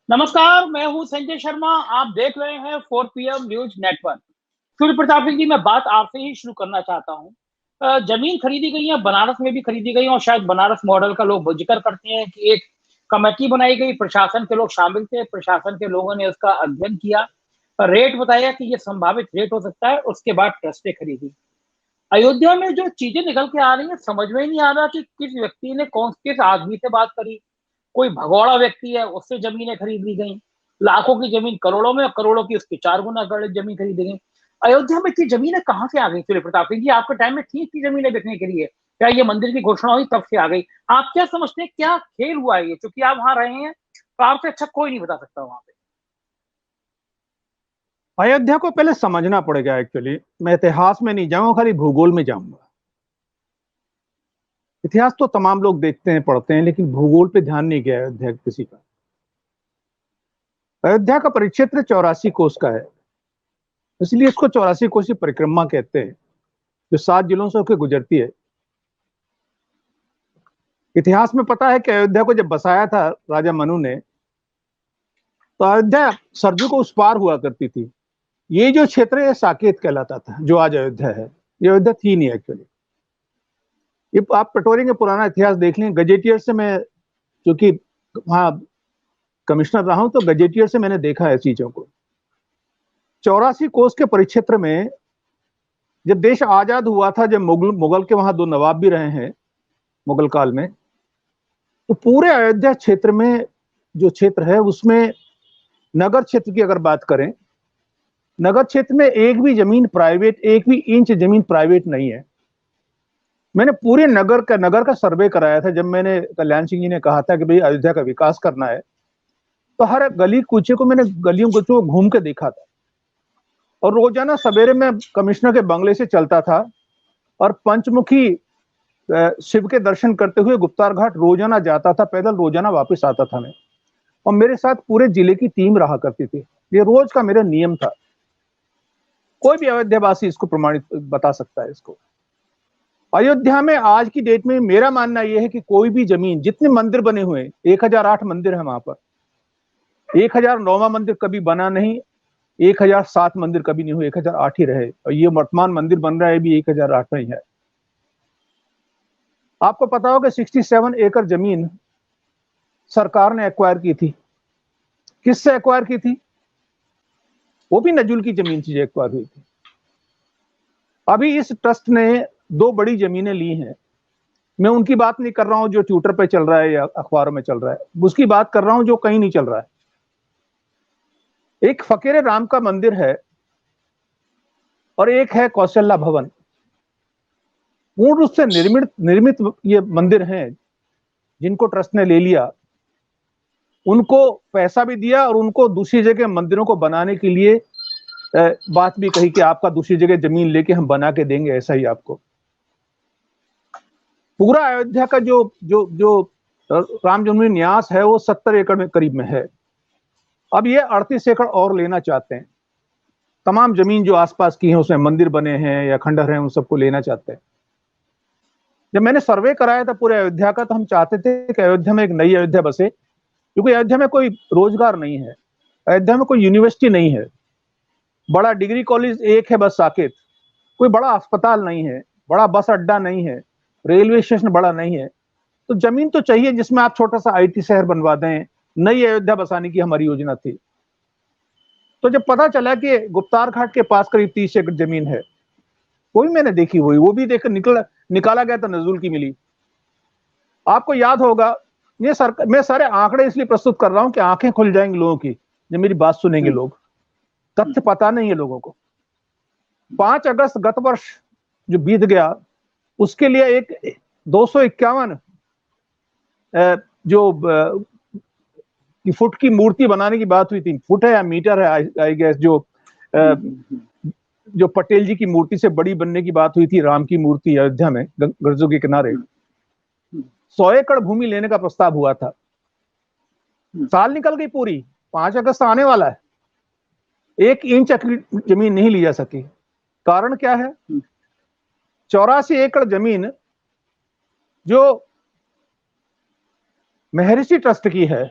नमस्कार, मैं हूं संजय शर्मा। आप देख रहे हैं 4 PM news network. Surya Pratap Singh ji, मैं बात आपसे ही शुरू करना चाहता हूं। जमीन खरीदी गई है, बनारस में भी खरीदी गई और शायद बनारस मॉडल का लोग जिक्र करते हैं कि एक कमेटी बनाई गई, प्रशासन के लोग शामिल थे, प्रशासन के लोगों ने उसका अध्ययन किया, रेट बताया कि ये संभावित रेट हो सकता है, उसके बाद ट्रस्टें खरीदी। अयोध्या में जो चीजें निकल के आ रही है, समझ में ही नहीं आ रहा कि किस व्यक्ति ने कौन किस आदमी से बात करी। कोई भगौड़ा व्यक्ति है, उससे जमीनें खरीद ली गई। लाखों की जमीन करोड़ों में, करोड़ों की उसकी 4 गुना जमीन खरीदी गई। अयोध्या में इतनी जमीनें कहाँ से आ गई? सूर्य प्रताप सिंह जी, आपके टाइम में थी इतनी जमीनें बिकने के लिए? क्या ये मंदिर की घोषणा हुई तब से आ गई? आप क्या समझते हैं, क्या खेल हुआ है ये? क्योंकि आप वहां रहे हैं, तो आपसे अच्छा कोई नहीं बता सकता वहां पे। अयोध्या को पहले समझना पड़ेगा। एक्चुअली मैं इतिहास में नहीं जाऊंगा, खाली भूगोल में जाऊंगा। इतिहास तो तमाम लोग देखते हैं, पढ़ते हैं, लेकिन भूगोल पे ध्यान नहीं गया अयोध्या किसी का। अयोध्या का परिक्षेत्र 84 कोस का है, इसलिए इसको 84 कोसी परिक्रमा कहते हैं, जो 7 जिलों से होकर गुजरती है। इतिहास में पता है कि अयोध्या को जब बसाया था राजा मनु ने, तो अयोध्या सरजू को उस पार हुआ करती थी। ये जो क्षेत्र है साकेत कहलाता था, जो आज अयोध्या है। ये अयोध्या थी नहीं एक्चुअली। ये आप पटोरी के पुराना इतिहास देख लें। गजेटियर से मैं, क्योंकि वहां कमिश्नर रहा हूं, तो गजेटियर से मैंने देखा है चीजों को। 84 कोस के परिक्षेत्र में जब देश आजाद हुआ था, जब मुगल के वहां 2 नवाब भी रहे हैं मुगल काल में, तो पूरे अयोध्या क्षेत्र में जो क्षेत्र है उसमें नगर क्षेत्र की अगर बात करें, नगर क्षेत्र में एक भी जमीन प्राइवेट, एक भी इंच जमीन प्राइवेट नहीं है। मैंने पूरे नगर का सर्वे कराया था, जब मैंने कल्याण सिंह जी ने कहा था कि भाई अयोध्या का विकास करना है, तो हर गली कूचे को मैंने गलियों को घूम के देखा था। और रोजाना सवेरे में कमिश्नर के बंगले से चलता था और पंचमुखी शिव के दर्शन करते हुए गुप्तार घाट रोजाना जाता था, पैदल रोजाना वापस आता था मैं। और मेरे साथ पूरे जिले की टीम रहा करती थी। ये रोज का मेरा नियम था। कोई भी अयोध्यावासी इसको प्रमाणित बता सकता है इसको। अयोध्या में आज की डेट में मेरा मानना यह है कि कोई भी जमीन, जितने मंदिर बने हुए हैं, 1008 मंदिर है वहां पर। 1009वां मंदिर कभी बना नहीं, 1007 मंदिर कभी नहीं हुए, 1008 ही रहे। और ये वर्तमान मंदिर बन रहा है भी 1008 ही है। आपको पता होगा 67 एकड़ जमीन सरकार ने एक्वायर की थी। किससे एक्वायर की थी? वो भी नजुल की जमीन थी जो एक्वायर हुई थी। अभी इस ट्रस्ट ने 2 बड़ी जमीनें ली हैं। मैं उनकी बात नहीं कर रहा हूं जो ट्विटर पे चल रहा है या अखबारों में चल रहा है, उसकी बात कर रहा हूं जो कहीं नहीं चल रहा है। एक फकीर राम का मंदिर है और एक है कौशल्या भवन। पूर्ण रूप से निर्मित निर्मित ये मंदिर हैं, जिनको ट्रस्ट ने ले लिया। उनको पैसा भी दिया और उनको दूसरी जगह मंदिरों को बनाने के लिए बात भी कही कि आपका दूसरी जगह जमीन लेके हम बना के देंगे, ऐसा ही आपको। पूरा अयोध्या का जो जो जो राम जन्मभूमि न्यास है वो 70 एकड़ में करीब में है। अब ये 38 एकड़ और लेना चाहते हैं। तमाम जमीन जो आसपास की है उसमें मंदिर बने हैं या खंडहर हैं, उन सबको लेना चाहते हैं। जब मैंने सर्वे कराया था पूरे अयोध्या का, तो हम चाहते थे कि अयोध्या में एक नई अयोध्या बसे, क्योंकि अयोध्या में कोई रोजगार नहीं है, अयोध्या में कोई यूनिवर्सिटी नहीं है, बड़ा डिग्री कॉलेज एक है बस साकेत, कोई बड़ा अस्पताल नहीं है, बड़ा बस अड्डा नहीं है, रेलवे स्टेशन बड़ा नहीं है। तो जमीन तो चाहिए जिसमें आप छोटा सा आईटी शहर बनवा दें। नई अयोध्या बसाने की हमारी योजना थी। तो जब पता चला कि गुप्तार घाट के पास करीब 30 एकड़ जमीन है, वो भी मैंने देखी हुई, वो भी देख निकाला गया तो नजूल की मिली। आपको याद होगा, मैं सारे आंकड़े इसलिए प्रस्तुत कर रहा हूं कि आंखें खुल जाएंगी लोगों की जब मेरी बात सुनेंगे लोग। तथ्य पता नहीं है लोगों को। 5 अगस्त गत वर्ष जो बीत गया, उसके लिए एक 251 जो कि फुट की मूर्ति बनाने की बात हुई थी। फुट है या मीटर है आई गेस, जो पटेल जी की मूर्ति से बड़ी बनने की बात हुई थी, राम की मूर्ति अयोध्या में गरजू के किनारे। 100 एकड़ भूमि लेने का प्रस्ताव हुआ था। साल निकल गई पूरी, 5 अगस्त आने वाला है, 1 इंच जमीन नहीं ली जा सकी। कारण क्या है? 84 एकड़ जमीन जो महर्षि ट्रस्ट की है,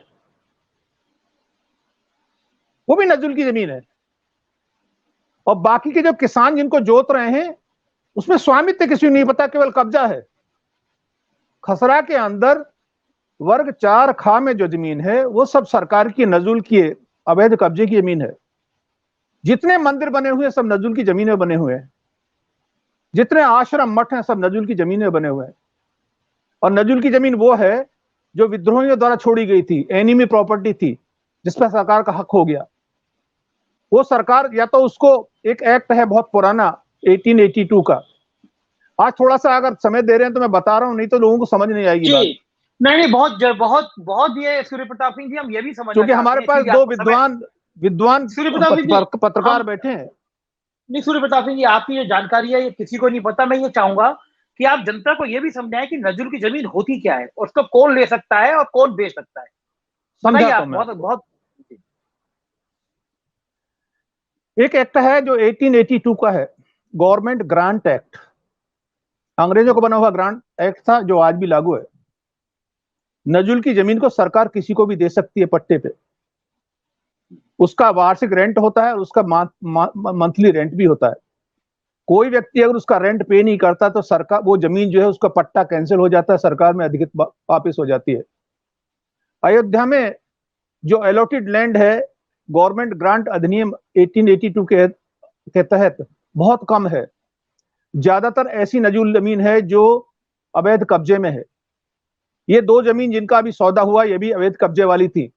वो भी नजुल की जमीन है। और बाकी के जो किसान जिनको जोत रहे हैं उसमें स्वामित्व किसी को नहीं पता, केवल कब्जा है। खसरा के अंदर वर्ग 4 खा में जो जमीन है वो सब सरकार की नजुल की अवैध कब्जे की जमीन है। जितने मंदिर बने हुए हैं सब नजुल की जमीनें बने हुए हैं, जितने आश्रम मठ हैं सब नजुल की जमीनें बने हुए हैं। और नजुल की जमीन वो है जो विद्रोहियों द्वारा छोड़ी गई थी, एनिमी प्रॉपर्टी थी, जिस पर सरकार का हक हो गया। वो सरकार या तो उसको, एक एक्ट है बहुत पुराना 1882 का, आज थोड़ा सा अगर समय दे रहे हैं तो मैं बता रहा हूं, नहीं तो लोगों को समझ नहीं आएगी बात। नहीं, बहुत बहुत बहुत ये सूर्य प्रताप सिंह जी, हम ये भी समझना क्योंकि हमारे पास दो विद्वान सूर्य प्रताप सिंह जी पत्रकार बैठे हैं। नहीं, सूर्य प्रताप सिंह जी, आपकी जो जानकारी है ये किसी को नहीं पता। मैं ये चाहूंगा कि आप जनता को ये भी समझाएं कि नजुल की जमीन होती क्या है, उसको कौन ले सकता है और कौन बेच सकता है। समझाइए आप। बहुत बहुत एक एक्ट है जो 1882 का है, गवर्नमेंट ग्रांट एक्ट, अंग्रेजों को बना हुआ ग्रांट एक्ट था जो आज भी लागू है। नजुल की जमीन को सरकार किसी को भी दे सकती है पट्टे पे। उसका वार्षिक रेंट होता है, उसका मंथली रेंट भी होता है। कोई व्यक्ति अगर उसका रेंट पे नहीं करता तो सरकार, वो जमीन जो है उसका पट्टा कैंसिल हो जाता है, सरकार में अधिकृत वापिस हो जाती है। अयोध्या में जो अलॉटेड लैंड है गवर्नमेंट ग्रांट अधिनियम 1882 के तहत बहुत कम है। ज्यादातर ऐसी नजुल जमीन है जो अवैध कब्जे में है। ये दो जमीन जिनका अभी सौदा हुआ ये भी अवैध कब्जे वाली थी।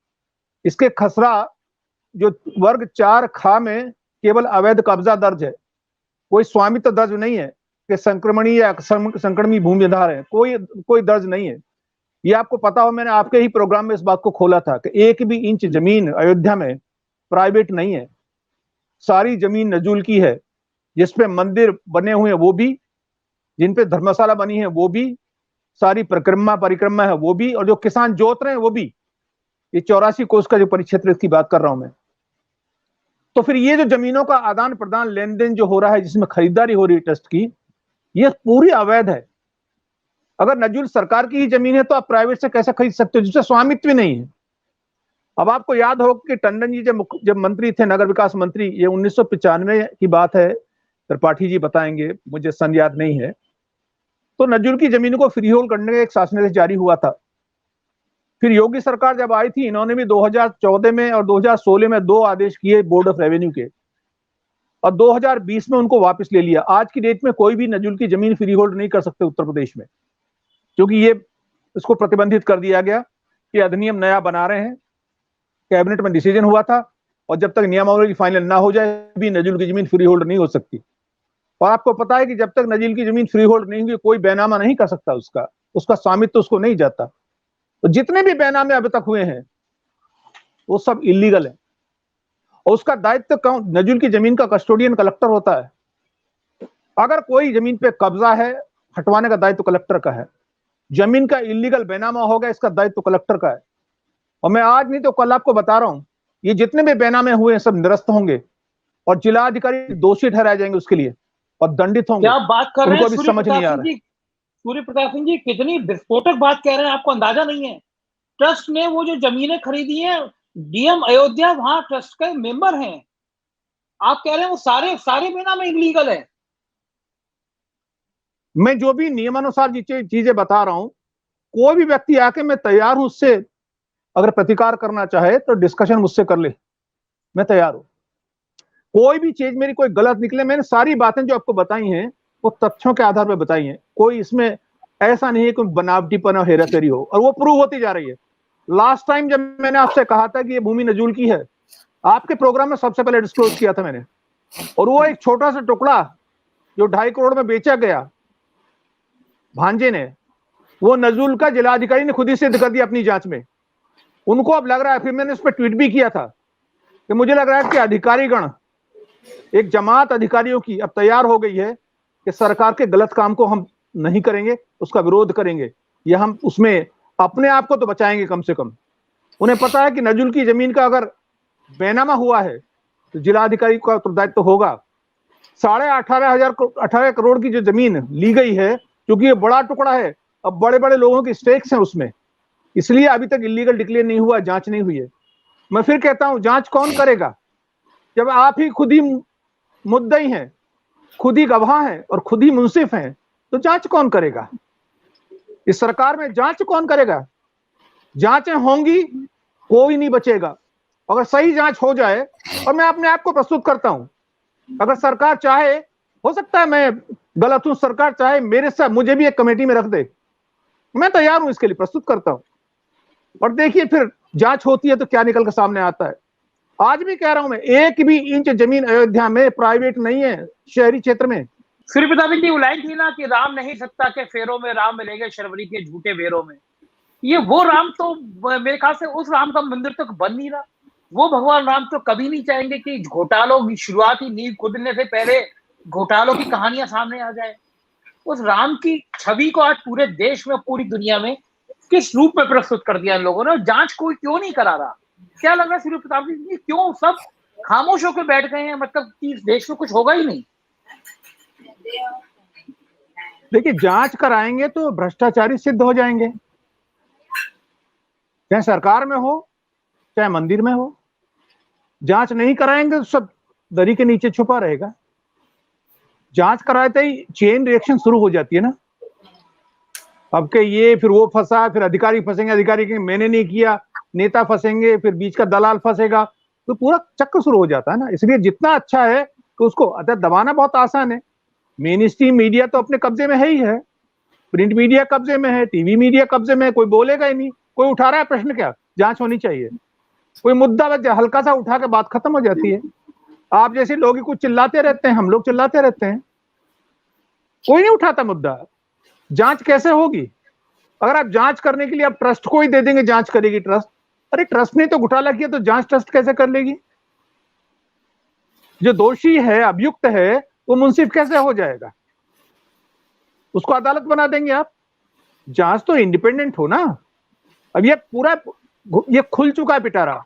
इसके खसरा जो वर्ग 4 खा में केवल अवैध कब्जा दर्ज है, कोई स्वामित्व दर्ज नहीं है कि संक्रमणीय या संक्रमणी भूमिधार है, कोई दर्ज नहीं है। ये आपको पता हो, मैंने आपके ही प्रोग्राम में इस बात को खोला था कि 1 भी इंच जमीन अयोध्या में प्राइवेट नहीं है, सारी जमीन नजुल की है। जिसपे मंदिर बने हुए हैं वो भी, जिन पे धर्मशाला बनी है वो भी, सारी परिक्रमा है वो भी, और जो किसान जोत रहे हैं वो भी। ये 84 कोस का जो परिक्षेत्र की बात कर रहा हूं मैं। तो फिर ये जो जमीनों का आदान प्रदान लेन देन जो हो रहा है, जिसमें खरीदारी हो रही है ट्रस्ट की, ये पूरी अवैध है। अगर नजुल सरकार की ही जमीन है तो आप प्राइवेट से कैसे खरीद सकते हो जिससे स्वामित्व नहीं है। अब आपको याद हो कि टंडन जी जब मंत्री थे, नगर विकास मंत्री, ये 1995 की बात है, त्रिपाठी जी बताएंगे, मुझे सन याद नहीं है। तो नजुल की जमीन को फ्री होल्ड करने का एक शासनादेश जारी हुआ था। फिर योगी सरकार जब आई थी, इन्होंने भी 2014 में और 2016 में 2 आदेश किए बोर्ड ऑफ रेवेन्यू के, और 2020 में उनको वापस ले लिया। आज की डेट में कोई भी नजुल की जमीन फ्री होल्ड नहीं कर सकते उत्तर प्रदेश में, क्योंकि ये इसको प्रतिबंधित कर दिया गया। ये अधिनियम नया बना रहे हैं, कैबिनेट में डिसीजन हुआ था, और जब तक नियमावली फाइनल ना हो जाए भी नजुल की जमीन फ्री होल्ड नहीं हो सकती। और आपको पता है कि जब तक नजुल की जमीन फ्री होल्ड नहीं होगी कोई बैनामा नहीं कर सकता, उसका स्वामित्व तो उसको नहीं जाता। तो जितने भी बैनामे अभी तक हुए हैं वो सब इलीगल है, और उसका दायित्व नजुल की जमीन का कस्टोडियन कलेक्टर होता है। अगर कोई जमीन पे कब्जा है, हटवाने का दायित्व कलेक्टर का है। जमीन का इलीगल बैनामा होगा, इसका दायित्व कलेक्टर का है। और मैं आज नहीं तो कल आपको बता रहा हूं, ये जितने भी बैनामे हुए हैं सब निरस्त होंगे, और जिलाधिकारी दोषी ठहराए जाएंगे उसके लिए और दंडित होंगे। क्या आप बात कर रहे हैं? उनको अभी समझ नहीं आ रहा है। सूर्य प्रताप सिंह जी कितनी विस्फोटक बात कह रहे हैं, आपको अंदाजा नहीं है। ट्रस्ट ने वो जो जमीनें खरीदी हैं, डीएम अयोध्या वहां ट्रस्ट के मेंबर हैं। आप कह रहे हैं वो सारे बैनामे इलीगल है। मैं जो भी नियमानुसार चीजें बता रहा हूं, कोई भी व्यक्ति आके, मैं तैयार हूं उससे, अगर प्रतिकार करना चाहे तो डिस्कशन मुझसे कर ले, मैं तैयार हूं। कोई भी चीज मेरी कोई गलत निकले, मैंने सारी बातें जो आपको बताई हैं वो तथ्यों के आधार पर बताई हैं। कोई इसमें ऐसा नहीं है कि बनावटीपन और हेराफेरी हो, और वो प्रूव होती जा रही है। लास्ट टाइम जब मैंने आपसे कहा था कि ये भूमि नजुल की है, आपके प्रोग्राम में सबसे पहले डिस्क्लोज किया था मैंने। और वो एक छोटा सा टुकड़ा जो 2.5 करोड़ में बेचा गया भांजे ने, वो नजुल का जिलाधिकारी ने खुद ही सिद्ध कर दिया अपनी जांच में। उनको अब लग रहा है, फिर मैंने उस पर ट्वीट भी किया था कि मुझे लग रहा है कि अधिकारीगण, एक जमात अधिकारियों की अब तैयार हो गई है कि सरकार के गलत काम को हम नहीं करेंगे, उसका विरोध करेंगे, या हम उसमें अपने आप को तो बचाएंगे कम से कम। उन्हें पता है कि नजुल की जमीन का अगर बैनामा हुआ है तो जिलाधिकारी का उत्तरदायित्व तो होगा। 18,500 करोड़ की जो जमीन ली गई है, क्योंकि ये बड़ा टुकड़ा है, अब बड़े बड़े लोगों की स्टेक्स हैं उसमें, इसलिए अभी तक इलीगल डिक्लेयर नहीं हुआ, जांच नहीं हुई है। मैं फिर कहता हूं, जांच कौन करेगा जब आप ही खुद ही मुद्दई हैं, खुद ही गवाह हैं और खुद ही मुंसिफ हैं? तो जांच कौन करेगा? इस सरकार में जांच कौन करेगा? जांचें होंगी, कोई नहीं बचेगा। अगर सही जांच हो जाए, और मैं अपने आप को प्रस्तुत करता हूं, अगर सरकार चाहे, हो सकता है मैं गलत हूं, सरकार चाहे मेरे साथ मुझे भी एक कमेटी में रख दे, मैं तैयार हूं, इसके लिए प्रस्तुत करता हूं। और देखिए फिर जांच होती है तो क्या निकल कर सामने आता है। आज भी कह रहा हूं मैं, एक भी इंच जमीन अयोध्या में प्राइवेट नहीं है, शहरी क्षेत्र में। सूर्य प्रताप जी, वो लाइन थी ना कि राम नहीं सकता के फेरों में, राम मिलेंगे शर्वरी के झूठे बेरों में। ये वो राम तो मेरे ख्याल से उस राम का मंदिर तो बन नहीं रहा। वो भगवान राम तो कभी नहीं चाहेंगे कि घोटालों की शुरुआती नींव खुदने से पहले घोटालों की कहानियां सामने आ जाए। उस राम की छवि को आज पूरे देश में, पूरी दुनिया में किस रूप में प्रस्तुत कर दिया इन लोगों ने, और जांच कोई क्यों नहीं करा रहा? क्या लग रहा है सूर्य प्रताप जी, क्यों सब खामोश होकर बैठ गए हैं? मतलब कि देश में कुछ होगा ही नहीं। देखिए, जांच कराएंगे तो भ्रष्टाचारी सिद्ध हो जाएंगे, चाहे सरकार में हो चाहे मंदिर में हो। जांच नहीं कराएंगे तो सब दरी के नीचे छुपा रहेगा। जांच कराते ही चेन रिएक्शन शुरू हो जाती है ना। अब के ये फिर वो फंसा, फिर अधिकारी फंसेंगे, अधिकारी कहेंगे मैंने नहीं किया, नेता फंसेंगे, फिर बीच का दलाल फंसेगा, तो पूरा चक्कर शुरू हो जाता है ना। इसलिए जितना अच्छा है तो उसको दबाना बहुत आसान है। मेन स्ट्रीम मीडिया तो अपने कब्जे में है ही है, प्रिंट मीडिया कब्जे में है, टीवी मीडिया कब्जे में है, कोई बोलेगा ही नहीं। कोई उठा रहा है प्रश्न, क्या जांच होनी चाहिए? कोई मुद्दा हल्का सा उठा के बात खत्म हो जाती है। आप जैसे लोग ही कुछ चिल्लाते रहते हैं, हम लोग चिल्लाते रहते हैं, कोई नहीं उठाता मुद्दा। जांच कैसे होगी? अगर आप जांच करने के लिए आप ट्रस्ट को ही दे देंगे, जांच करेगी ट्रस्ट, अरे ट्रस्ट ने तो घोटाला किया तो जांच ट्रस्ट कैसे कर लेगी? जो दोषी है, अभियुक्त है, वो मुंसिफ कैसे हो जाएगा? उसको अदालत बना देंगे आप? जांच तो इंडिपेंडेंट हो ना। अब ये पूरा ये खुल चुका है पिटारा।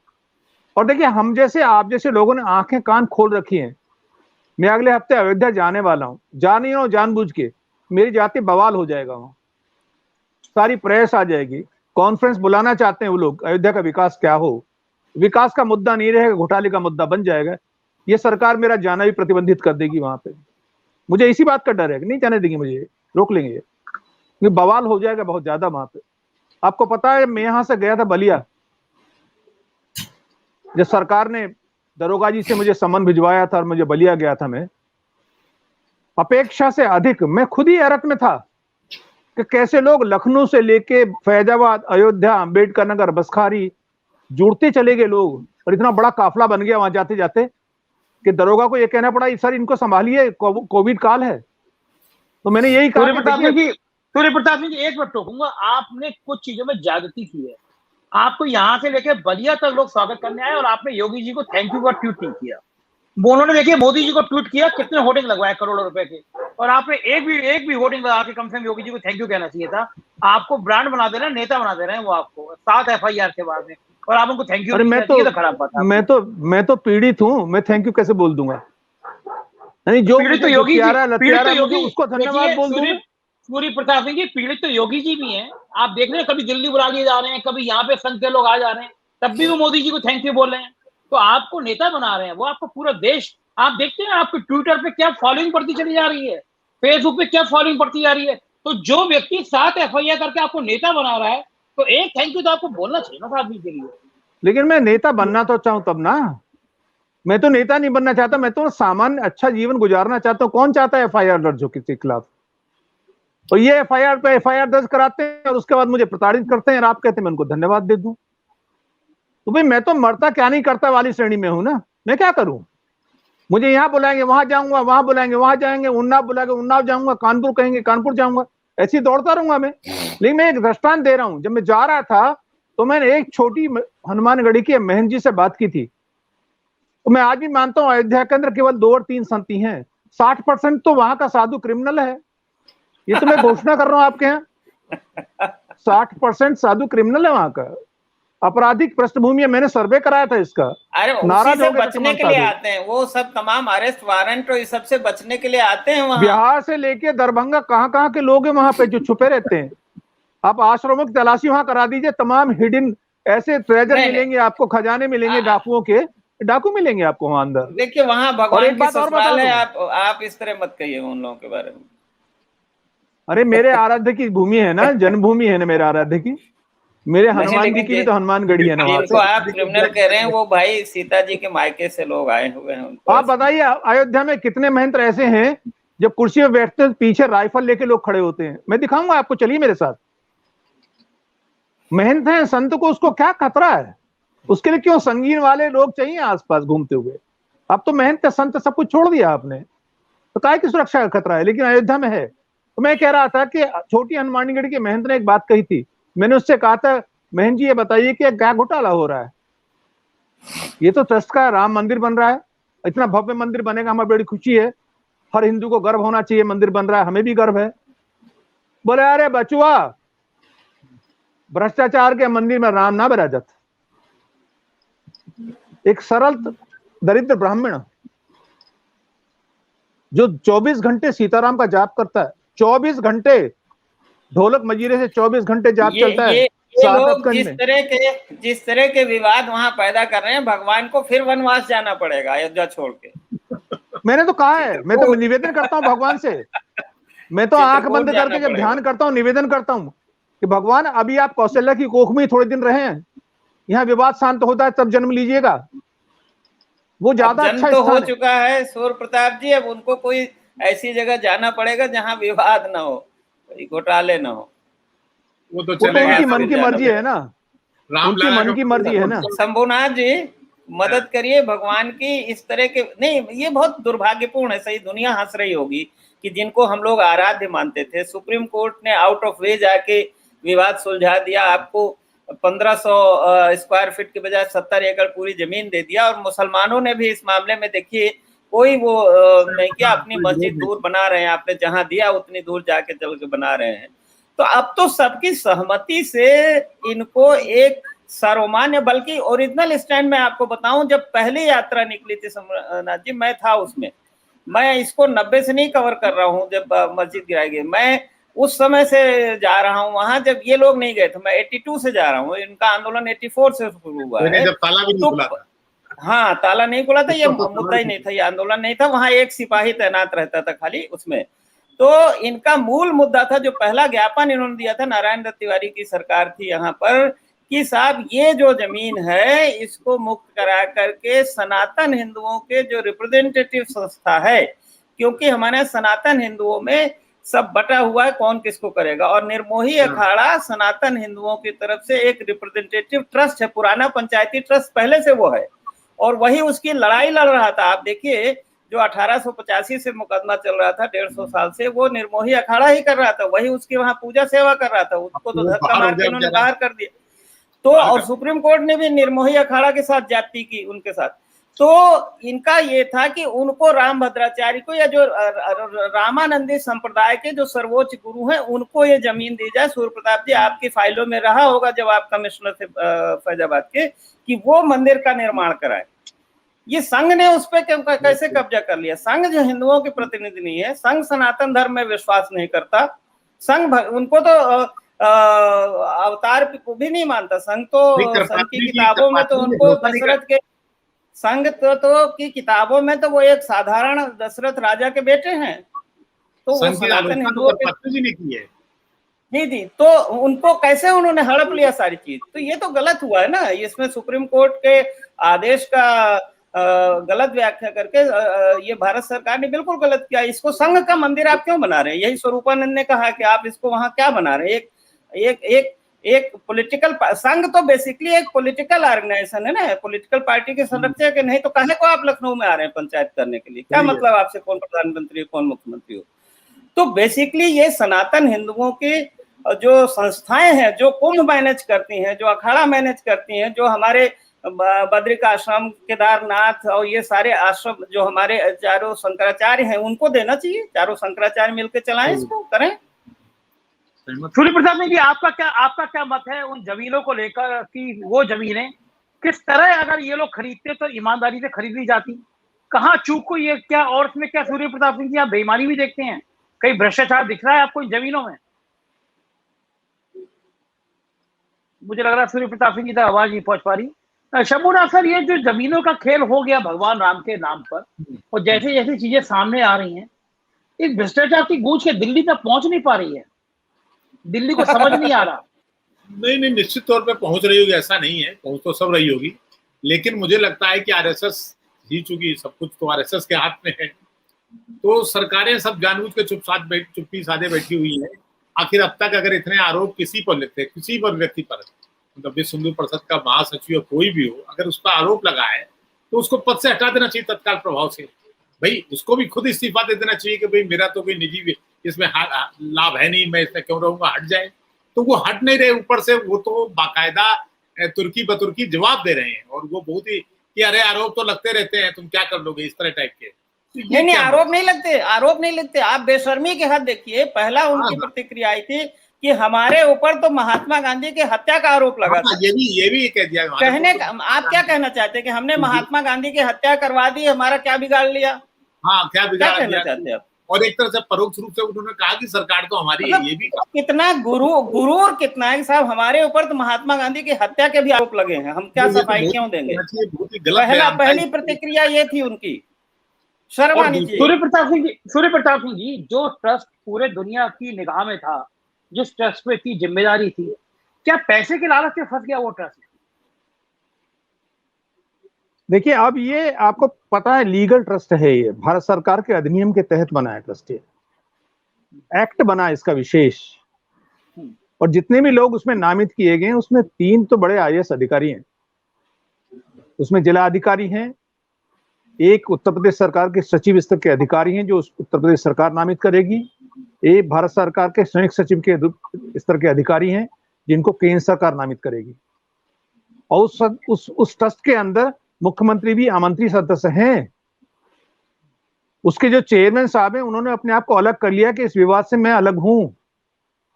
और देखिए, हम जैसे आप जैसे लोगों ने आंखें कान खोल रखी हैं। मैं अगले हफ्ते अयोध्या जाने वाला हूं, जा नहीं रहा हूं जानबूझ के, मेरी जाति बवाल हो जाएगा वहां, सारी प्रेस आ जाएगी, कॉन्फ्रेंस बुलाना चाहते हैं वो लोग, अयोध्या का विकास क्या हो, विकास का मुद्दा नहीं रहेगा, घोटाले का मुद्दा बन जाएगा। ये सरकार मेरा जाना भी प्रतिबंधित कर देगी वहां पे। मुझे इसी बात का डर है कि नहीं जाने देंगे, मुझे रोक लेंगे, क्योंकि बवाल हो जाएगा बहुत ज्यादा वहां पे। आपको पता है, मैं यहां से गया था बलिया, जब सरकार ने दरोगा जी से मुझे समन भिजवाया था और मुझे बलिया गया था, मैं अपेक्षा से अधिक मैं खुद ही हैरत में था कि कैसे लोग लखनऊ से लेके फैजाबाद, अयोध्या, अंबेडकर नगर, बसखारी जुड़ते चले गए लोग, और इतना बड़ा काफिला बन गया वहां जाते जाते कि दरोगा को यह कहना पड़ा सर इनको संभालिए, कोविड काल है। तो मैंने यही कहा। सूर्य प्रताप जी, एक बार टोकूंगा, आपने कुछ चीजों में ज्यादती की है। आपको यहां से लेकर बलिया तक लोग स्वागत करने आए और आपने योगी जी को थैंक यू का ट्वीट नहीं किया। उन्होंने देखिए मोदी जी को ट्वीट किया, कितने होर्डिंग लगवाए करोड़ों रुपए के, और आपने एक भी होर्डिंग लगा के कम से कम योगी जी को थैंक यू कहना चाहिए था। आपको ब्रांड बना दे रहे हैं, नेता बना दे रहे हैं वो आपको 7 FIR के बाद में, और आप उनको थैंक यू नहीं कहते, ये तो खराब बात है। मैं तो पीड़ित हूं, मैं थैंक यू कैसे बोल दूंगा? नहीं, जो पीड़ित तो योगी जी, उसको धन्यवाद बोल दूंगा। सूर्य प्रताप सिंह जी, पीड़ित तो योगी जी भी हैं। आप देख रहे हैं, कभी दिल्ली बुला लिए जा रहे हैं, कभी यहाँ पे संघ के लोग आ जा रहे हैं, तब भी वो मोदी जी को थैंक यू बोल रहे हैं। तो आपको नेता बना रहे हैं वो, आपको पूरा देश। आप देखते हैं आपके ट्विटर पे क्या फॉलोइंग बढ़ती चली जा रही है, फेसबुक पे क्या फॉलोइंग बढ़ती जा रही है। तो जो व्यक्ति 7 FIR करके आपको नेता बना रहा है, तो एक थैंक यू तो आपको बोलना चाहिए ना आदमी के लिए। लेकिन मैं नेता बनना तो चाहूं तब ना, मैं तो नेता नहीं बनना चाहता, मैं तो सामान्य अच्छा जीवन गुजारना चाहता हूं। कौन चाहता है FIR दर्ज हो किसी के खिलाफ? और ये FIR पे FIR दर्ज कराते हैं और उसके बाद मुझे प्रताड़ित करते हैं, और आप कहते हैं मैं उनको धन्यवाद दे दूं। तो भाई मैं तो मरता क्या नहीं करता वाली श्रेणी में हूं ना, मैं क्या करूं? मुझे यहाँ बुलाएंगे वहां जाऊंगा, वहां बुलाएंगे वहां जाएंगे, उन्नाव बुलाएंगे उन्नाव जाऊंगा, कानपुर कहेंगे कानपुर जाऊंगा, ऐसे ही दौड़ता रहूंगा मैं। लेकिन मैं एक दृष्टांत दे रहा हूं, जब मैं जा रहा था तो मैंने एक छोटी हनुमानगढ़ी की महन जी से बात की थी। तो मैं आज भी मानता हूं अयोध्या के अंदर केवल 2 और 3 संती हैं, 60% तो वहां का साधु क्रिमिनल है। ये तो मैं घोषणा कर रहा हूं आपके यहाँ, 60% साधु क्रिमिनल है वहां का, आपराधिक पृष्ठभूमि है। मैंने सर्वे कराया था इसका। अरे उसी से बचने के लिए आते हैं वो सब, तमाम अरेस्ट वारंट और इस सब से बचने के लिए आते हैं वहां। बिहार से लेके दरभंगा कहां के लोग हैं वहां पे जो छुपे रहते हैं। आप आश्रमों की तलाशी वहां करा दीजिए, तमाम हिडन ऐसे ट्रेजर नहीं, मिलेंगे आपको, खजाने मिलेंगे डाकुओं के, डाकू मिलेंगे आपको वहां अंदर। देखिए वहां और भगवान एक की बात और बता ससुराल है, दूं, आप इस तरह मत कहिए उन लोगों के बारे में। अरे मेरे आराध्य की भूमि है ना, जन्मभूमि है ना मेरे आराध्य की। मेरे नहीं, हनुमान जी लेकिन की भी तो हनुमान गढ़ी है ना वहां जिनको पे। आप क्रिमिनल कह रहे हैं वो भाई सीता जी के मायके से लोग आए हुए हैं, उनको आप ऐसे बताइए अयोध्या में कितने महंत ऐसे हैं जब कुर्सी पे बैठते हैं पीछे राइफल लेके लोग खड़े होते हैं। मैं दिखाऊंगा आपको, चलिए मेरे साथ। महंत हैं, संत को उसको क्या खतरा है? उसके लिए क्यों संगीन वाले लोग चाहिए आसपास घूमते हुए? अब तो महंत संत सब कुछ छोड़ दिया आपने, तो काय की सुरक्षा का खतरा है? लेकिन अयोध्या में है। तो मैं कह रहा था कि छोटी हनुमानगढ़ी के महंत ने एक बात कही थी। मैंने उससे कहा था, महंत जी ये बताइए कि क्या घोटाला हो रहा है? ये तो ट्रस्ट का राम मंदिर बन रहा है, इतना भव्य मंदिर बनेगा, हमें बड़ी खुशी है, हर हिंदू को गर्व होना चाहिए, मंदिर बन रहा है, हमें भी गर्व है। बोले अरे बचुआ, भ्रष्टाचार के मंदिर में राम ना विराजत। एक सरल दरिद्र ब्राह्मण जो 24 घंटे सीताराम का जाप करता है, 24 घंटे ढोलक मजीरे से 24 घंटे जाप चलता है ये लोग सादतगंज में। जिस तरह के विवाद वहां पैदा कर रहे हैं, भगवान को फिर वनवास जाना पड़ेगा अयोध्या छोड़ के। मैंने तो कहा है, मैं तो चित्रकूट निवेदन करता हूं भगवान से। मैं तो आंख चित्रकूट बंद जाना करके जब पड़ेगा। ध्यान करता हूं, निवेदन करता हूं कि भगवान अभी आप कौशल्या की कोख में थोड़े दिन रहे हैं, यहाँ विवाद शांत होता है तब जन्म लीजिएगा, वो अब ज्यादा जन्म अच्छा तो हो स्थान है। चुका है सूर्य प्रताप जी, अब उनको कोई ऐसी जगह जाना पड़ेगा जहां विवाद ना हो, कोई घोटाले ना हो। वो तो वो तो चलेगा उनकी सब। मन की मर्जी है ना, उनकी रामलला मन की मर्जी है ना। शंभुनाथ जी मदद करिए भगवान की। इस तरह के नहीं, ये बहुत दुर्भाग्यपूर्ण है, सही दुनिया हंस रही होगी कि जिनको हम लोग आराध्य मानते थे, सुप्रीम कोर्ट ने आउट ऑफ वे जाके विवाद सुलझा दिया, आपको 1500 स्क्वायर फीट के बजाय 70 एकड़ पूरी जमीन दे दिया। और मुसलमानों ने भी इस मामले में देखिए कोई वो नहीं किया, अपनी मस्जिद दूर बना रहे हैं, आपने जहां दिया उतनी दूर जाके चल के बना रहे हैं। तो अब तो सबकी सहमति से इनको एक सर्वमान्य, बल्कि ओरिजिनल स्टैंड में आपको बताऊं, जब पहली यात्रा निकली थी शंभुनाथ जी, मैं था उसमें। मैं इसको 90 से नहीं कवर कर रहा हूं जब मस्जिद गिराई गई, मैं उस समय से जा रहा हूं वहां जब ये लोग नहीं गए थे। मैं 82 से जा रहा हूं, इनका आंदोलन 84 से शुरू हुआ है। जब ताला भी नहीं खुला था। हाँ, ताला नहीं खुला था, ये मुद्दा ही नहीं था, ये आंदोलन नहीं था, वहां एक सिपाही तैनात रहता था खाली उसमें। तो इनका मूल मुद्दा था, जो पहला ज्ञापन इन्होंने दिया था, नारायण दत्त तिवारी की सरकार थी यहाँ पर, कि साहब ये जो जमीन है इसको मुक्त करा करके सनातन हिंदुओं के जो रिप्रेजेंटेटिव संस्था है, क्योंकि हमारे सनातन हिंदुओं में सब बटा हुआ है, कौन किसको करेगा। और निर्मोही अखाड़ा सनातन हिंदुओं की तरफ से एक रिप्रेजेंटेटिव ट्रस्ट है, पुराना पंचायती ट्रस्ट पहले से वो है, और वही उसकी लड़ाई लड़ रहा था। आप देखिए जो 1885 से मुकदमा चल रहा था 150 साल से, वो निर्मोही अखाड़ा ही कर रहा था, वही उसकी वहां पूजा सेवा कर रहा था, उसको तो धक्का मार के इन्होंने बाहर कर दिया। तो और सुप्रीम कोर्ट ने भी निर्मोही अखाड़ा के साथ जाति की उनके साथ। तो इनका ये था कि उनको राम भद्राचार्य को, या जो रामानंदी संप्रदाय के जो सर्वोच्च गुरु हैं, उनको ये जमीन दी जाए। सूर्य प्रताप जी आपकी फाइलों में रहा होगा जब आप कमिश्नर थे फैजाबाद के, कि वो मंदिर का निर्माण कराए। ये संघ ने उस पर कैसे कब्जा कर लिया? संघ जो हिंदुओं के प्रतिनिधि नहीं है, संघ सनातन धर्म में विश्वास नहीं करता, संघ उनको तो अवतार को भी नहीं मानता। संघ तो संघ की किताबों में तो उनको दशरथ के, संघ तो की किताबों में तो वो एक साधारण दशरथ राजा के बेटे हैं। तो वो सनातन हिंदुओं के नहीं थी, तो उनको कैसे उन्होंने हड़प लिया सारी चीज? तो ये तो गलत हुआ है ना, इसमें सुप्रीम कोर्ट के आदेश का गलत व्याख्या करके ये भारत सरकार ने बिल्कुल गलत किया। इसको संघ का मंदिर आप क्यों बना रहे हैं? यही स्वरूपानंद ने कहा कि आप इसको वहां क्या बना रहे हैं? एक पॉलिटिकल संघ तो बेसिकली एक पॉलिटिकल ऑर्गेनाइजेशन है ना, पॉलिटिकल पार्टी के संरक्षक है। नहीं तो काहे को आप लखनऊ में आ रहे हैं पंचायत करने के लिए? क्या मतलब आपसे कौन प्रधानमंत्री हो, कौन मुख्यमंत्री हो? तो बेसिकली ये सनातन हिंदुओं के जो संस्थाएं हैं, जो कुंभ मैनेज करती हैं, जो अखाड़ा मैनेज करती हैं, जो हमारे बद्रिका आश्रम, केदारनाथ और ये सारे आश्रम जो हमारे चारों शंकराचार्य हैं, उनको देना चाहिए। चारों शंकराचार्य मिलकर चलाएं, इसको करें। सूर्य प्रताप जी आपका क्या मत है उन जमीनों को लेकर कि वो जमीनें किस तरह अगर ये लोग खरीदते तो ईमानदारी से खरीदी जाती? कहाँ चूक हुई है क्या? और इसमें क्या सूर्य प्रताप सिंह जी आप बेईमानी भी देखते हैं? कहीं भ्रष्टाचार दिख रहा है आपको इन जमीनों में? मुझे लग रहा है सूर्य प्रताप सिंह की तरह आवाज नहीं पहुंच पा रही। शंभूनाथ सर, ये जो जमीनों का खेल हो गया भगवान राम के नाम पर, और जैसे जैसे चीजें सामने आ रही हैं, इस भ्रष्टाचार की गूंज के दिल्ली तक पहुंच नहीं पा रही है, दिल्ली को समझ नहीं आ रहा। नहीं नहीं, निश्चित तौर पे पहुंच रही होगी, ऐसा नहीं है, पहुंच तो सब रही होगी, लेकिन मुझे लगता है कि आरएसएस ही, चूंकि सब कुछ तो आरएसएस के हाथ में है, तो सरकारें सब जानबूझ के चुप्पी साधे बैठी हुई है। आखिर अब तक अगर इतने आरोप किसी पर लगते, किसी पर व्यक्ति पर, मतलब विश्व हिंदू परिषद का महासचिव कोई भी हो, अगर उस पर आरोप लगा है तो उसको पद से हटा देना चाहिए तत्काल प्रभाव से। भाई उसको भी खुद इस्तीफा दे देना चाहिए कि भाई मेरा तो कोई निजी इसमें लाभ है नहीं, मैं इसमें क्यों रहूंगा, हट जाए। तो वो हट नहीं रहे, ऊपर से वो तो बाकायदा तुर्की बतुर्की जवाब दे रहे हैं, और वो बहुत ही कि अरे आरोप तो लगते रहते हैं, तुम क्या कर लोगे, इस तरह टाइप के। नहीं, आरोप नहीं लगते। आप बेशर्मी के हद देखिए। पहला उनकी प्रतिक्रिया आई थी कि हमारे ऊपर तो महात्मा गांधी की हत्या का आरोप लगा था। ये भी कह दिया कहने का आप क्या कहना चाहते हैं कि हमने महात्मा गांधी की हत्या करवा दी, हमारा क्या बिगाड़ लिया? हाँ, क्या बिगाड़ कहना चाहते हैं आप? और एक तरह से परोक्ष रूप से उन्होंने कहा कि सरकार तो हमारी है। ये भी कितना गुरूर कितना है साहब, हमारे ऊपर तो महात्मा गांधी की हत्या के भी आरोप लगे हैं, हम क्या सफाई क्यों देंगे? पहली प्रतिक्रिया ये थी उनकी। शर्म आनी चाहिए। सूर्य प्रताप सिंह जी, जो ट्रस्ट पूरे दुनिया की निगाह में था, जिस ट्रस्ट पे की जिम्मेदारी थी, क्या पैसे के लालच से फंस गया वो ट्रस्ट? देखिए, अब ये आपको पता है लीगल ट्रस्ट है, ये भारत सरकार के अधिनियम के तहत बना है ट्रस्ट, ये एक्ट बना है इसका विशेष। और जितने भी लोग उसमें नामित किए गए हैं उसमें 3 तो बड़े आईएएस अधिकारी हैं, उसमें जिला अधिकारी हैं, एक उत्तर प्रदेश सरकार के सचिव स्तर के अधिकारी हैं जो उत्तर प्रदेश सरकार नामित करेगी, एक भारत सरकार के संयुक्त सचिव के स्तर के अधिकारी हैं जिनको केंद्र सरकार नामित करेगी, और उस ट्रस्ट के अंदर मुख्यमंत्री भी आमंत्रित सदस्य हैं। उसके जो चेयरमैन साहब हैं उन्होंने अपने आप को अलग कर लिया कि इस विवाद से मैं अलग हूं,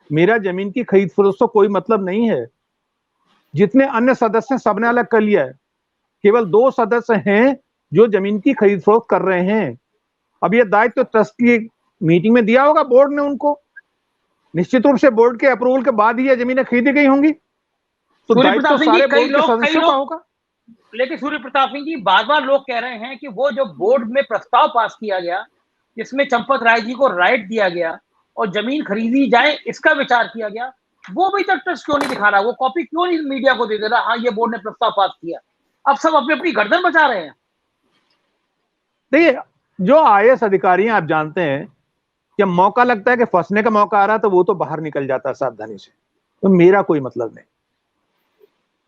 मेरा जमीन की खरीद फरोख्त से कोई मतलब नहीं है। जितने अन्य सदस्य हैं सबने अलग कर लिया है, केवल 2 सदस्य हैं जो जमीन की खरीद फरोख्त कर रहे हैं। अब ये दायित्व तो ट्रस्ट की मीटिंग में दिया होगा बोर्ड ने उनको, निश्चित रूप से बोर्ड के अप्रूवल के बाद ही ये जमीनें खरीदी गई होंगी, तो दायित्व तो सारे बोर्ड के सदस्यों का होगा। लेकिन सूर्य प्रताप सिंह जी, बार-बार लोग कह रहे हैं कि वो जो बोर्ड में प्रस्ताव पास किया गया, जिसमें चंपत राय जी को राइट दिया गया और जमीन खरीदी जाए इसका विचार किया गया, वो भी तक ट्रस्ट क्यों नहीं दिखा रहा, वो कॉपी क्यों नहीं मीडिया को दे दे रहा? हाँ, ये बोर्ड ने प्रस्ताव पास किया। अब सब अपनी अपनी गर्दन बचा रहे हैं। देखिए, जो आईएएस अधिकारी हैं, आप जानते हैं कि मौका लगता है कि फंसने का मौका आ रहा है तो वो तो बाहर निकल जाता है सावधानी से, तो मेरा कोई मतलब नहीं।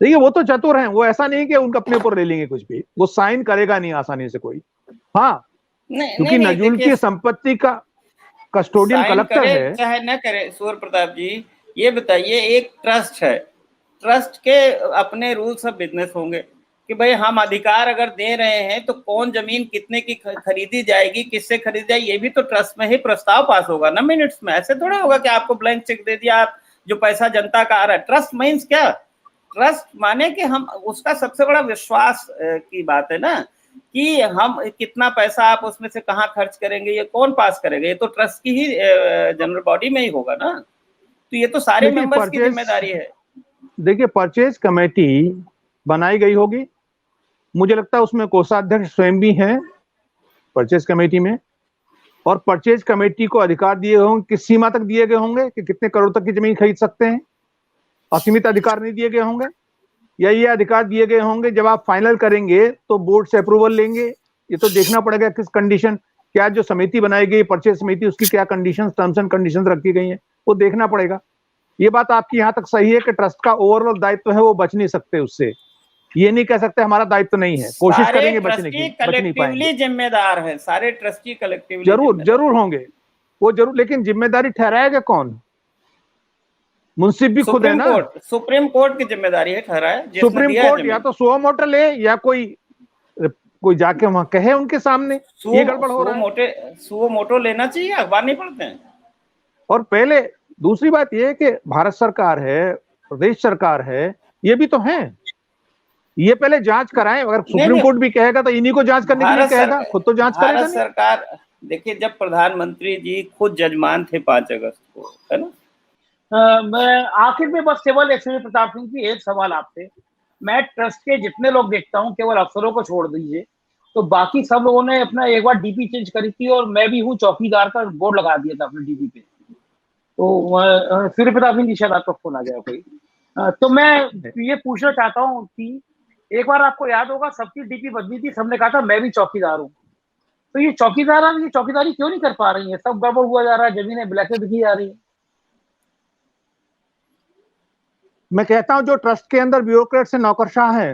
देखिए, वो तो चतुर हैं, वो ऐसा नहीं कि उनका अपने ऊपर ले लेंगे कुछ भी, वो साइन करेगा नहीं आसानी से कोई। हाँ, क्योंकि नजूल की संपत्ति का कस्टोडियन कलेक्टर है, चाहे न करे। सूर्य प्रताप जी, ये बताइए, एक ट्रस्ट है, ट्रस्ट के अपने रूल्स ऑफ बिजनेस होंगे कि भाई हम अधिकार अगर दे रहे हैं तो कौन जमीन कितने की खरीदी जाएगी, किससे खरीदी जाएगी, ये भी तो ट्रस्ट में ही प्रस्ताव पास होगा ना मिनट्स में। ऐसे थोड़ा होगा कि आपको ब्लैंक चेक दे दिया, आप जो पैसा जनता का आ रहा है। ट्रस्ट मीन्स क्या? ट्रस्ट माने कि हम उसका सबसे बड़ा विश्वास की बात है ना, कि हम कितना पैसा आप उसमें से कहाँ खर्च करेंगे, ये कौन पास करेगा? ये तो ट्रस्ट की ही जनरल बॉडी में ही होगा ना, तो ये तो सारे मेंबर्स की जिम्मेदारी है। देखिए, परचेज कमेटी बनाई गई होगी, मुझे लगता है उसमें कोषाध्यक्ष स्वयं भी हैं परचेज कमेटी में, और परचेज कमेटी को अधिकार दिए होंगे, किस सीमा तक दिए गए होंगे कि कितने करोड़ तक की जमीन खरीद सकते हैं, असीमित अधिकार नहीं दिए गए होंगे, या ये अधिकार दिए गए होंगे जब आप फाइनल करेंगे तो बोर्ड से अप्रूवल लेंगे। ये तो देखना पड़ेगा किस कंडीशन, क्या जो समिति बनाई गई परचेज समिति, उसकी क्या कंडीशंस, टर्म्स एंड कंडीशंस रखी गई हैं, वो देखना पड़ेगा। ये बात आपकी यहाँ तक सही है कि ट्रस्ट का ओवरऑल दायित्व है, वो बच नहीं सकते उससे, ये नहीं कह सकते हमारा दायित्व नहीं है, कोशिश करेंगे बचने की, बच नहीं पाएंगे। जिम्मेदार है सारे ट्रस्टी कलेक्टिवली, जरूर होंगे वो जरूर, लेकिन जिम्मेदारी ठहराएगा कौन? मुंसिफ भी खुद है ना, सुप्रीम कोर्ट की जिम्मेदारी है ठहराए। सुप्रीम कोर्ट या तो सुओ मोटो ले या कोई जाके वहां कहे उनके सामने ये गड़बड़ हो रहा है। सुओ मोटो लेना चाहिए, अखबार नहीं पढ़ते हैं। और पहले दूसरी बात यह है कि भारत सरकार है, प्रदेश सरकार है, ये भी तो है, ये पहले जांच कराएं। अगर सुप्रीम कोर्ट भी कहेगा तो इन्हीं को जांच करने के लिए कहेगा, खुद तो जांच करेगा नहीं। सरकार देखिए, जब प्रधानमंत्री जी खुद जजमान थे 5 अगस्त को, है ना, मैं आखिर में बस केवल सूर्य प्रताप सिंह की एक सवाल आपसे, मैं ट्रस्ट के जितने लोग देखता हूँ केवल अफसरों को छोड़ दीजिए, तो बाकी सब लोगों ने अपना एक बार डीपी चेंज करी थी और मैं भी हूँ चौकीदार का बोर्ड लगा दिया था अपने डीपी पे। तो सूर्य प्रताप सिंह जी शायद आपका फोन आ गया कोई। तो मैं ये पूछना चाहता हूँ कि एक बार आपको याद होगा सबकी डीपी बदली थी, सबने कहा था मैं भी चौकीदार हूँ, तो ये चौकीदारी क्यों नहीं कर पा रही है? सब गड़बड़ हुआ जा रहा है, जमीनें ब्लैक में बिकी जा रही है। मैं कहता हूं जो ट्रस्ट के अंदर ब्यूरोक्रेट से नौकरशाह है,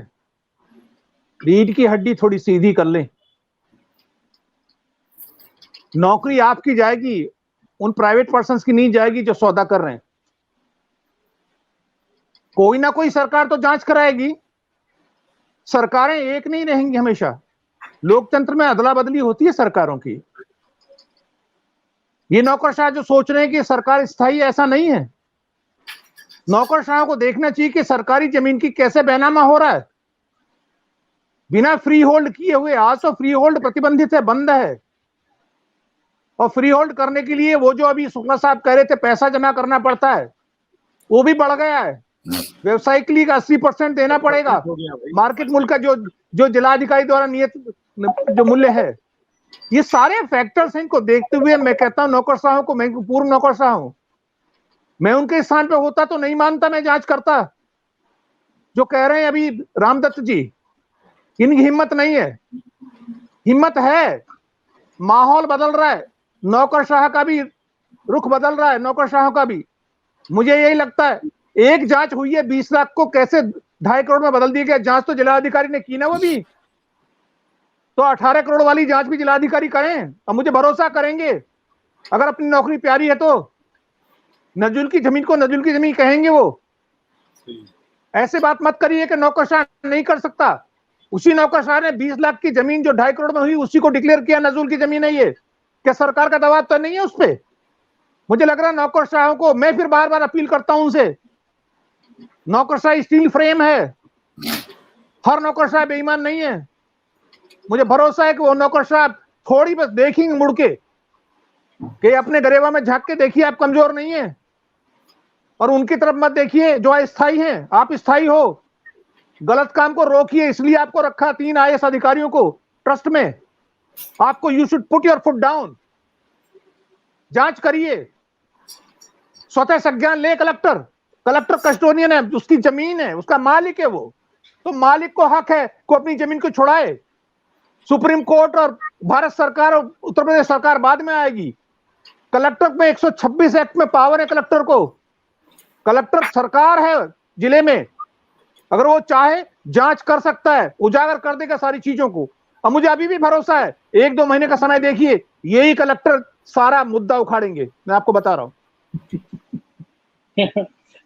रीढ़ की हड्डी थोड़ी सीधी कर लें। नौकरी आपकी जाएगी, उन प्राइवेट पर्संस की नहीं जाएगी जो सौदा कर रहे हैं। कोई ना कोई सरकार तो जांच कराएगी। सरकारें एक नहीं रहेंगी हमेशा, लोकतंत्र में अदला बदली होती है सरकारों की। ये नौकरशाह जो सोच रहे हैं कि सरकार स्थायी, ऐसा नहीं है। नौकरशाहों को देखना चाहिए कि सरकारी जमीन की कैसे बैनामा हो रहा है, बिना फ्री होल्ड किए हुए। आज तो फ्री होल्ड प्रतिबंधित है, बंद है। और फ्री होल्ड करने के लिए वो जो अभी शुक्ला साहब कह रहे थे पैसा जमा करना पड़ता है, वो भी बढ़ गया है। व्यवसायिक लिए 80% देना पड़ेगा मार्केट मूल्य का, जो जिलाधिकारी द्वारा नियत जो मूल्य है। ये सारे फैक्टर्स हैं, इनको देखते हुए मैं कहता हूं नौकरशाहों को, मैं पूर्व नौकरशाह हूं, मैं उनके स्थान पे होता तो नहीं मानता, मैं जांच करता। जो कह रहे हैं अभी रामदत्त जी, इनकी हिम्मत नहीं है। हिम्मत है, माहौल बदल रहा है, नौकरशाह का भी रुख बदल रहा है, नौकरशाहों का भी। मुझे यही लगता है एक जांच हुई है 20 लाख को कैसे 2.5 करोड़ में बदल दिया गया। जांच तो जिलाधिकारी ने की ना, वो भी तो 18 करोड़ वाली जांच भी जिलाधिकारी करें। अब मुझे भरोसा करेंगे, अगर अपनी नौकरी प्यारी है तो नजुल की जमीन को नजुल की जमीन कहेंगे। वो ऐसे बात मत करिए कि नौकरशाह नहीं कर सकता। उसी नौकरशाह ने 20 लाख की जमीन जो 2.5 करोड़ में हुई, उसी को डिक्लेयर किया नजुल की जमीन है ये। क्या सरकार का दबाव तो नहीं है उस पर? मुझे लग रहा है नौकरशाहों को, मैं फिर बार बार अपील करता हूं उनसे, नौकरशाह स्टील फ्रेम है, हर नौकरशाह बेईमान नहीं है। मुझे भरोसा है कि वो नौकरशाह थोड़ी बस देखेंगे मुड़ के, कि अपने गरेबा में झांक के देखिए आप कमजोर नहीं है, और उनकी तरफ मत देखिए जो अस्थायी हैं। आप स्थायी हो, गलत काम को रोकिए, इसलिए आपको रखा 3 IAS अधिकारियों को ट्रस्ट में। आपको you should put your foot down. जांच करिए, स्वतः संज्ञान ले कलेक्टर कस्टोडियन है, उसकी जमीन है, उसका मालिक है वो, तो मालिक को हक है को अपनी जमीन को छुड़ाए। सुप्रीम कोर्ट और भारत सरकार और उत्तर प्रदेश सरकार बाद में आएगी। कलेक्टर में 126 एक्ट में पावर है कलेक्टर को। कलेक्टर सरकार है जिले में, अगर वो चाहे जांच कर सकता है, उजागर कर देगा सारी चीजों को। और मुझे अभी भी भरोसा है, 1-2 महीने का समय देखिए, यही कलेक्टर सारा मुद्दा उखाड़ेंगे, मैं आपको बता रहा हूं।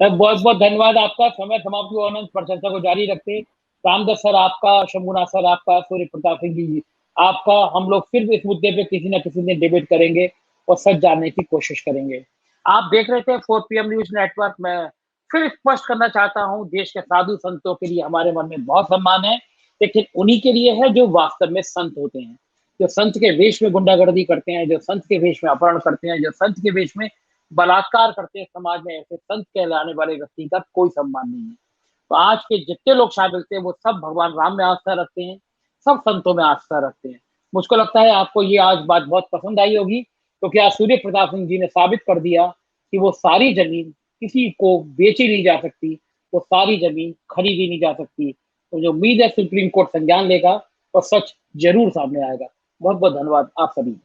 बहुत बहुत धन्यवाद आपका। समय समाप्ति हुआ, अनंत पर चर्चा को जारी रखते। रामदत्त सर आपका, शंभुनाथ सर आपका, सूर्य प्रताप सिंह जी आपका। हम लोग फिर इस मुद्दे पे किसी न किसी दिन डिबेट करेंगे और सच जानने की कोशिश करेंगे। आप देख रहे थे 4 PM न्यूज नेटवर्क। मैं फिर स्पष्ट करना चाहता हूं, देश के साधु संतों के लिए हमारे मन में बहुत सम्मान है, लेकिन उन्हीं के लिए है जो वास्तव में संत होते हैं, जो संत के वेश में गुंडागर्दी करते हैं, जो संत के वेश में अपहरण करते हैं, जो संत के वेश में बलात्कार करते हैं। समाज में ऐसे संत कहलाने वाले व्यक्ति का कोई सम्मान नहीं है। तो आज के जितने लोग शामिल थे वो सब भगवान राम में आस्था रखते हैं, सब संतों में आस्था रखते हैं। मुझको लगता है आपको ये आज बात बहुत पसंद आई होगी, क्योंकि आज सूर्य प्रताप सिंह जी ने साबित कर दिया कि वो सारी जमीन किसी को बेची नहीं जा सकती, वो सारी जमीन खरीदी नहीं जा सकती। तो जो उम्मीद है सुप्रीम कोर्ट संज्ञान लेगा और सच जरूर सामने आएगा। बहुत बहुत धन्यवाद आप सभी।